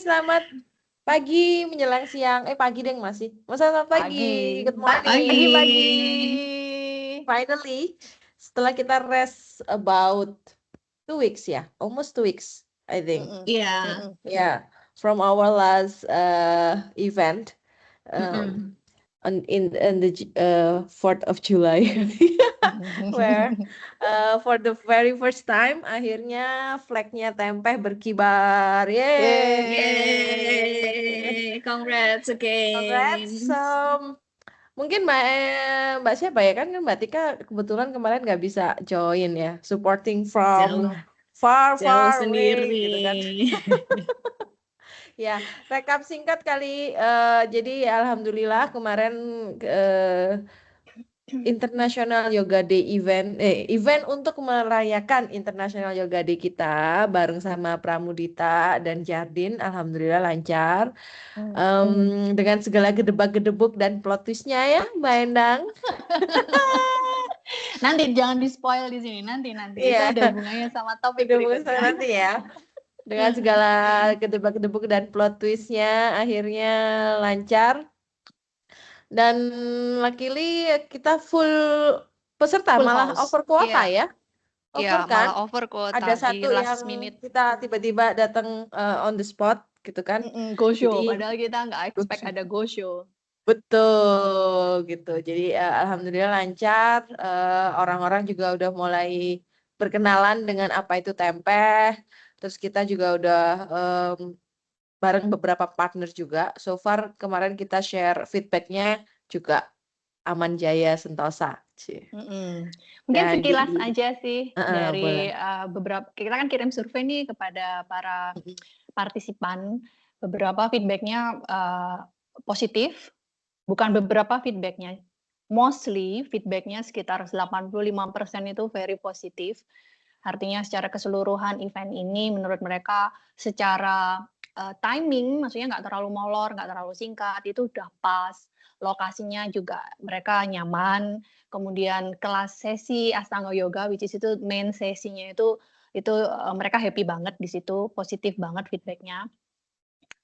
selamat pagi menjelang siang. Pagi deh masih. Selamat pagi. Good morning. Pagi. Finally, setelah kita rest about 2 weeks ya, almost 2 weeks, I think. Iya. Yeah, from our last event in the 4th of July, where for the very first time akhirnya flagnya Tempeh berkibar. Yeay. Congrats again. Congrats. Mungkin Mbak siapa ya, kan Mbak Tika kebetulan kemarin nggak bisa join ya, supporting from far Jauh away sendiri. gitu kan. Ya, rekap singkat kali. Jadi alhamdulillah kemarin International Yoga Day event untuk merayakan International Yoga Day kita bareng sama Pramudita dan Jardin, alhamdulillah lancar. Dengan segala gedebak-gedebuk dan plot twistnya ya, Mbak Endang. Nanti jangan di spoil di sini, nanti itu Iya. ada hubungannya sama topik berikutnya. Nanti ya. Dengan segala gedebak-gedebuk dan plot twistnya akhirnya lancar. Dan luckily kita full peserta, Full malah house. over kuota Iya. ya. Over kan? Malah over kuota Ada di satu yang last minute. kita tiba-tiba datang on the spot gitu kan. Go show, Jadi padahal kita nggak expect ada go show. betul gitu. Jadi alhamdulillah lancar. Orang-orang juga udah mulai berkenalan dengan apa itu Tempeh. Terus kita juga udah bareng beberapa partner juga. So far kemarin kita share feedbacknya juga aman jaya sentosa. Mungkin Dan sekilas aja sih dari boleh. beberapa, kita kan kirim survei nih kepada para partisipan. Beberapa feedbacknya positif, bukan beberapa feedbacknya, mostly feedbacknya sekitar 85% itu very positif. Artinya secara keseluruhan event ini menurut mereka secara timing, maksudnya nggak terlalu molor, nggak terlalu singkat, itu udah pas. Lokasinya juga mereka nyaman. Kemudian kelas sesi Astanga Yoga, which is itu main sesinya itu mereka happy banget di situ, positif banget feedbacknya.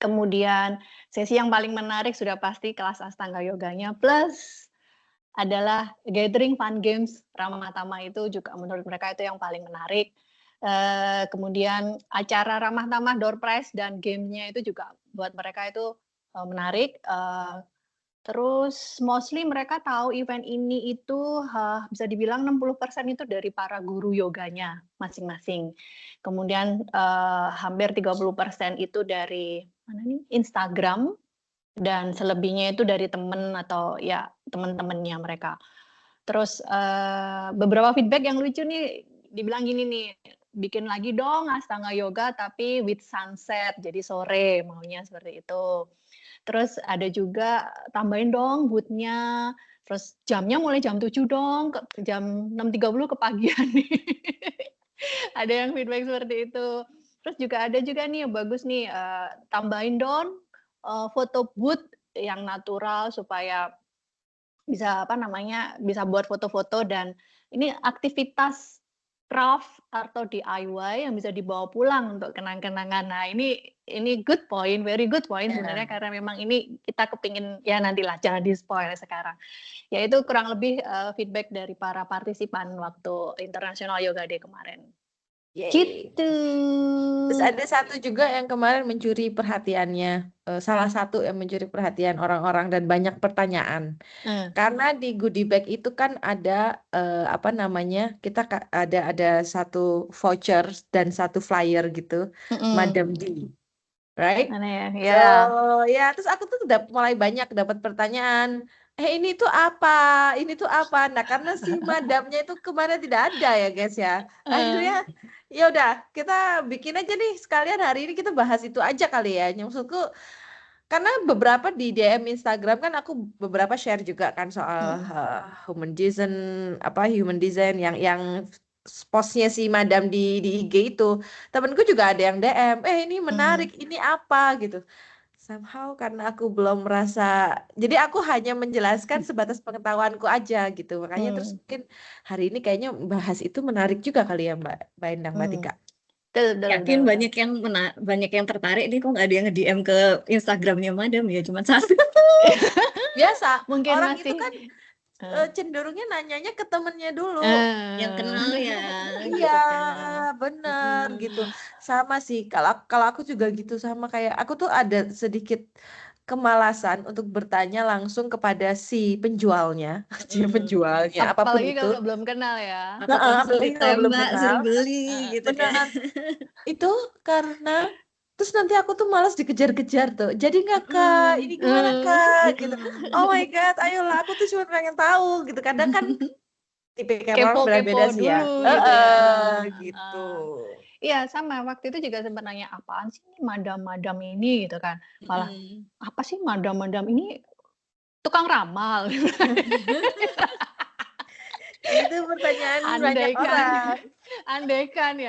Kemudian sesi yang paling menarik sudah pasti kelas Astanga Yoganya, plus adalah gathering fun games Ramah Tamah itu juga menurut mereka itu yang paling menarik. Kemudian acara Ramah Tamah door prize dan gamenya itu juga buat mereka itu menarik. Terus mostly mereka tahu event ini itu bisa dibilang 60% itu dari para guru yoganya masing-masing. Kemudian hampir 30% itu dari Instagram, dan selebihnya itu dari temen atau ya teman-temannya mereka. Terus beberapa feedback yang lucu nih, dibilang gini nih, bikin lagi dong Astanga Yoga tapi with sunset, jadi sore maunya seperti itu. Terus ada juga tambahin dong booth-nya, terus jamnya mulai jam 7 dong, jam 6.30 kepagian nih. Ada yang feedback seperti itu. Terus juga ada juga nih yang bagus nih, tambahin dong foto booth yang natural supaya bisa bisa buat foto-foto, dan ini aktivitas craft atau DIY yang bisa dibawa pulang untuk kenang-kenangan. Nah, ini good point, very good point sebenarnya, karena memang ini kita kepingin, ya nantilah jangan di spoil sekarang. Ya itu kurang lebih feedback dari para partisipan waktu International Yoga Day kemarin. Gitu. Terus ada satu juga yang kemarin mencuri perhatiannya, salah satu yang mencuri perhatian orang-orang dan banyak pertanyaan. Karena di goodie bag itu kan ada kita ada satu voucher dan satu flyer gitu, Madam D, right? Ya. So ya, terus aku tuh udah mulai banyak dapat pertanyaan. Ini tuh apa? Ini tuh apa? Nah, karena si madamnya itu kemarin tidak ada ya guys ya. Akhirnya ya udah kita bikin aja nih sekalian hari ini kita bahas itu aja kali ya. Maksudku karena beberapa di DM Instagram kan aku beberapa share juga kan soal human design yang postnya si madam di IG itu. Temenku juga ada yang DM, ini menarik, ini apa gitu. Somehow karena aku belum merasa, jadi aku hanya menjelaskan sebatas pengetahuanku aja gitu. Makanya terus mungkin hari ini kayaknya bahas itu menarik juga kali ya Mbak Endang, Mbak Tika. Betul, betul, Yakin betul. banyak yang tertarik nih, kok nggak ada yang nge-DM ke Instagramnya Madam ya, cuma satu. Biasa, Mungkin orang itu masih kan cenderungnya nanyanya ke temennya dulu. Yang kenal ya, gitu Iya, kan. bener gitu. Sama sih, kalau aku juga gitu, sama kayak aku tuh ada sedikit kemalasan untuk bertanya langsung kepada si penjualnya, si penjualnya apapun apalagi itu. kalau belum kenal ya. Apa langsung Apalagi kalau belum ditembak, kenal. suruh beli gitu kan. Benar. Itu karena terus nanti aku tuh malas dikejar-kejar tuh. Jadi nggak Kak, ini gimana Kak gitu. Oh my God, ayolah aku tuh cuma pengen tahu gitu. Kadang kan tipe orang beda-beda Kepo-kepo sih ya. dulu gitu ya. Gitu. Iya, sama. Waktu itu juga sempat nanya, apaan sih ini madam-madam ini gitu kan. Malah, apa sih madam-madam ini tukang ramal. Itu pertanyaan banyak orang. Andaikan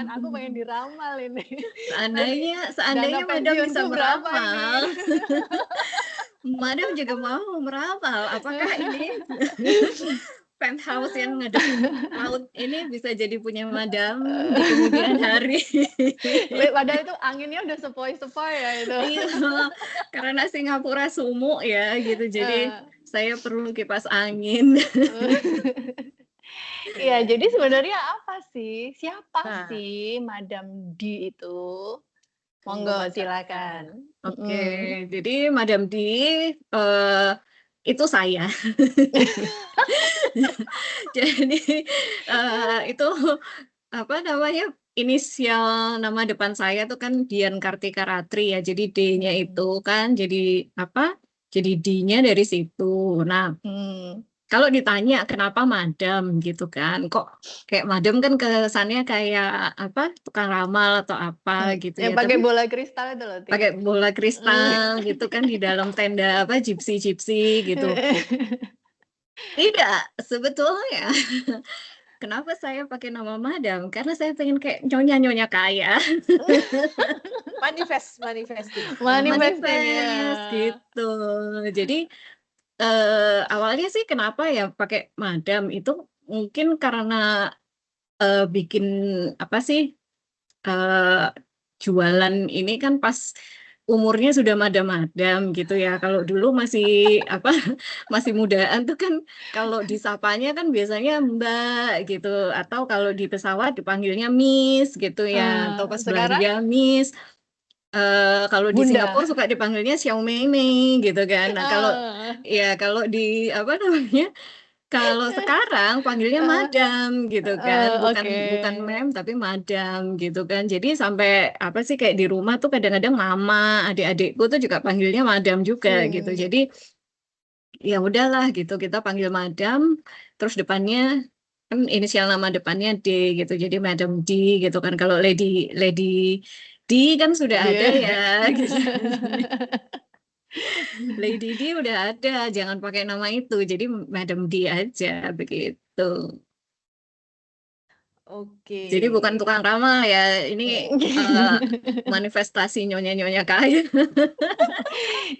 aku pengen diramal ini. Seandainya Dana Madam bisa pensiunku berapa meramal, ini? Madam juga mau meramal. Apakah ini penthouse yang ngadep laut ini bisa jadi punya Madam di kemudian hari? Padahal itu anginnya udah sepoi-sepoi ya itu. Iya, karena Singapura sumuk ya gitu, jadi saya perlu kipas angin. Iya, jadi sebenarnya apa sih? Siapa Nah. sih Madam D itu? Monggo, Monggo silakan. Oke, jadi Madam D itu saya. Jadi itu apa namanya, inisial nama depan saya tuh kan Dian Kartika Ratri ya. Jadi D-nya itu kan jadi apa? Jadi D-nya dari situ. Nah, kalau ditanya kenapa Madam gitu kan, kok kayak Madam kan kesannya kayak apa, tukang ramal atau apa gitu Yang ya. pakai Tapi bola kristal itu loh. pakai bola kristal gitu kan di dalam tenda apa gypsy gitu. Tidak, sebetulnya kenapa saya pakai nama Madam? Karena saya pengen kayak nyonya kaya. Manifesting ya. Gitu. Jadi awalnya sih kenapa ya pakai Madam itu mungkin karena bikin apa sih jualan ini kan pas umurnya sudah madam-madam gitu ya. Kalau dulu masih apa masih mudaan tuh kan kalau disapanya kan biasanya Mbak gitu, atau kalau di pesawat dipanggilnya Miss gitu ya, atau pas Sekarang? belanja Miss. Kalau di Bunda. Singapura suka dipanggilnya Xiao Mei Mei gitu kan. Nah, kalau di apa namanya? Kalau sekarang panggilnya Madam gitu kan, bukan Mem tapi Madam gitu kan. Jadi sampai apa sih kayak di rumah tuh kadang-kadang mama, adik-adikku tuh juga panggilnya Madam juga gitu. Jadi ya udahlah gitu kita panggil Madam, terus depannya kan inisial nama depannya D gitu. Jadi Madam D gitu kan. Kalau Lady D kan sudah ada ya gitu. Lady D udah ada, jangan pakai nama itu. Jadi Madam D aja begitu. Oke. Jadi bukan tukang ramal ya, ini manifestasi nyonya kaya.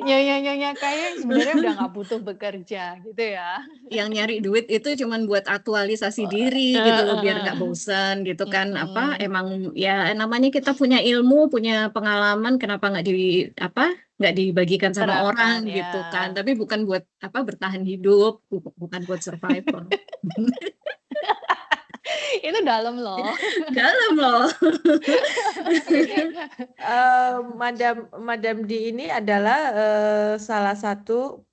Nyonya kaya yang sebenarnya udah nggak butuh bekerja gitu ya. Yang nyari duit itu cuman buat aktualisasi diri gitu loh, biar nggak bosan gitu kan. Apa emang ya namanya kita punya ilmu, punya pengalaman, kenapa nggak dibagikan sama orang gitu kan. Tapi bukan buat apa bertahan hidup, bukan buat survival. Itu dalam loh. Madam D ini adalah salah satu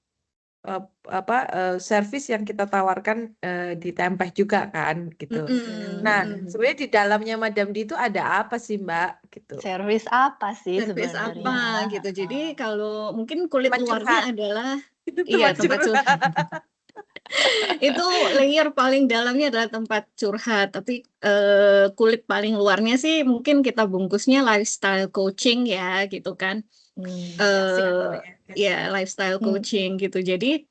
servis yang kita tawarkan di Tempeh juga kan gitu. Nah, sebenarnya di dalamnya Madam D itu ada apa sih Mbak gitu? Servis apa sih Servis sebenarnya? apa gitu. Jadi kalau mungkin kulit Tempat luarnya curhat. adalah Tempat tempat curhat. Itu layer paling dalamnya adalah tempat curhat, tapi kulit paling luarnya sih mungkin kita bungkusnya lifestyle coaching ya gitu kan. Ya lifestyle coaching gitu. Jadi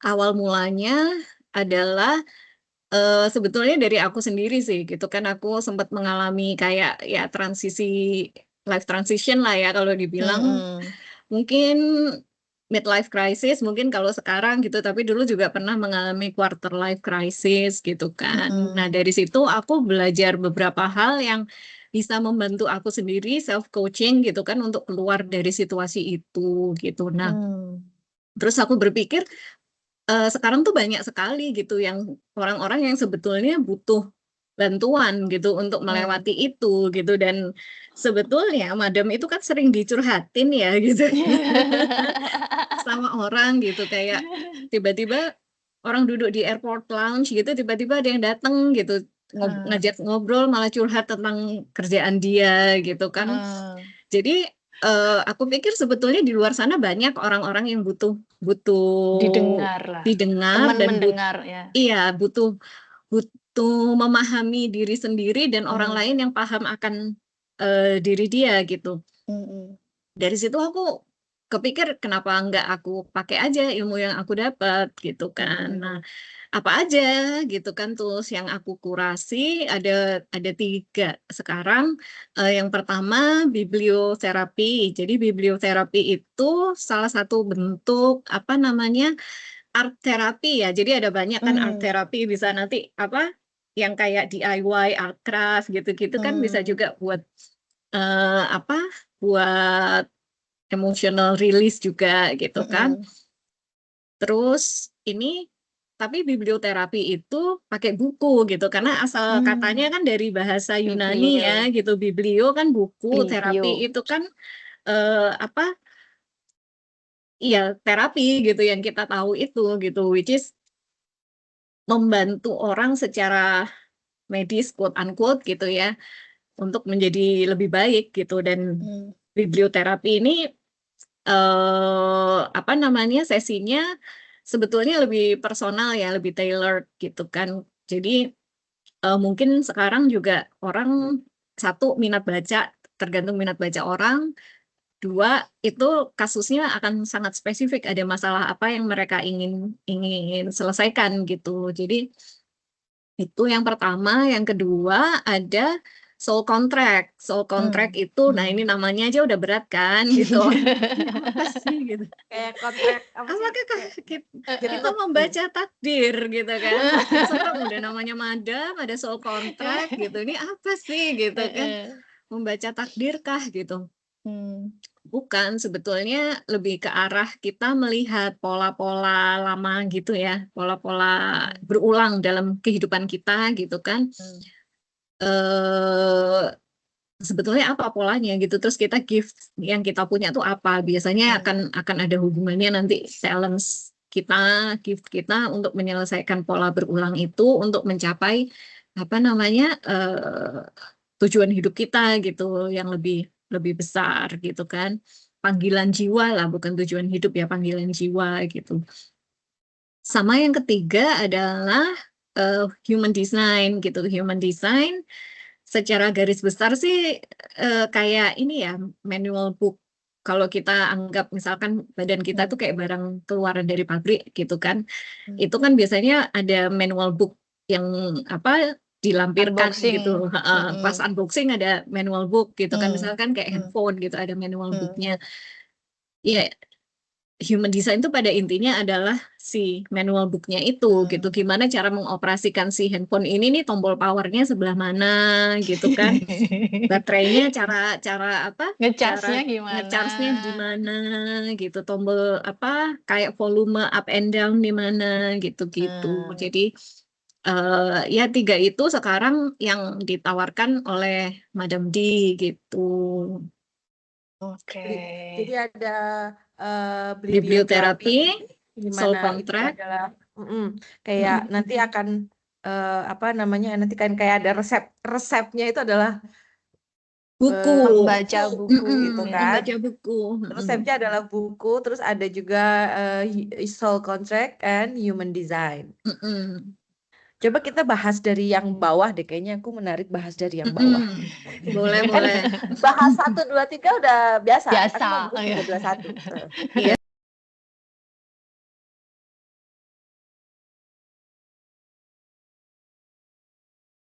awal mulanya adalah sebetulnya dari aku sendiri sih gitu kan. Aku sempat mengalami kayak ya life transition lah ya kalau dibilang. Mungkin midlife crisis mungkin kalau sekarang gitu, tapi dulu juga pernah mengalami quarter life crisis gitu kan. Nah, dari situ aku belajar beberapa hal yang bisa membantu aku sendiri self coaching gitu kan untuk keluar dari situasi itu gitu. Nah, terus aku berpikir sekarang tuh banyak sekali gitu yang orang-orang yang sebetulnya butuh bantuan gitu untuk melewati itu gitu, dan sebetulnya madam itu kan sering dicurhatin ya gitu sama orang gitu, kayak tiba-tiba orang duduk di airport lounge gitu, tiba-tiba ada yang datang gitu ngajak ngobrol malah curhat tentang kerjaan dia gitu kan. Jadi aku pikir sebetulnya di luar sana banyak orang-orang yang butuh Didengar lah. didengar Teman dan mendengar ya. iya butuh memahami diri sendiri dan orang lain yang paham akan diri dia gitu. Dari situ aku kepikir kenapa nggak aku pakai aja ilmu yang aku dapat gitu kan. Nah, apa aja gitu kan tools yang aku kurasi ada 3 sekarang. Yang pertama biblioterapi. Jadi biblioterapi itu salah satu bentuk apa namanya art therapy ya. Jadi ada banyak kan art therapy, bisa nanti apa yang kayak DIY art craft gitu-gitu kan bisa juga buat apa buat emotional release juga gitu kan. Terus ini tapi biblioterapi itu pakai buku gitu karena asal katanya kan dari bahasa Yunani ya gitu. Biblio kan buku, terapi itu kan apa iya terapi gitu yang kita tahu itu gitu, which is membantu orang secara medis quote unquote gitu ya untuk menjadi lebih baik gitu. Dan biblioterapi ini apa namanya sesinya sebetulnya lebih personal ya, lebih tailored gitu kan. Jadi mungkin sekarang juga orang satu minat baca, tergantung minat baca orang. Dua, itu kasusnya akan sangat spesifik, ada masalah apa yang mereka ingin selesaikan gitu. Jadi itu yang pertama. Yang kedua ada soul contract. Soul contract itu, nah ini namanya aja udah berat kan gitu. Apa sih gitu? Kayak kontrak apa sih? Apakah kita membaca takdir gitu kan? Sekarang udah namanya madam, ada soul contract gitu. Ini apa sih gitu kan? Membaca takdir kah gitu? Bukan, sebetulnya lebih ke arah kita melihat pola-pola lama gitu ya, pola-pola berulang dalam kehidupan kita gitu kan. Sebetulnya apa polanya gitu, terus kita gift yang kita punya tuh apa, biasanya akan ada hubungannya nanti challenge kita, gift kita untuk menyelesaikan pola berulang itu untuk mencapai apa namanya tujuan hidup kita gitu yang lebih besar gitu kan, panggilan jiwa lah, bukan tujuan hidup ya, panggilan jiwa gitu. Sama yang ketiga adalah human design gitu. Human design secara garis besar sih kayak ini ya, manual book. Kalau kita anggap misalkan badan kita tuh kayak barang keluaran dari pabrik gitu kan, itu kan biasanya ada manual book yang apa dilampirkan gitu. Pas unboxing ada manual book gitu kan, misalkan kayak handphone gitu ada manual booknya. Ya, human design itu pada intinya adalah si manual booknya itu gitu, gimana cara mengoperasikan si handphone ini nih, tombol powernya sebelah mana gitu kan, baterainya cara apa ngecharge-nya gimana, ngecharge-nya di mana gitu, tombol apa kayak volume up and down di mana gitu. Jadi ya 3 itu sekarang yang ditawarkan oleh Madam D gitu. Jadi ada biblioterapi, di soul mana itu contract, adalah kayak nanti akan apa namanya, nanti kan kayak ada resepnya itu adalah buku, membaca buku gitu kan. membaca buku. Resepnya adalah buku, terus ada juga soul contract and human design. Coba kita bahas dari yang bawah deh, kayaknya aku menarik bahas dari yang bawah. Boleh, Kan boleh. bahas 1, 2, 3 udah biasa. Biasa, Kan mau buku iya. 3, 2, 1. Iya,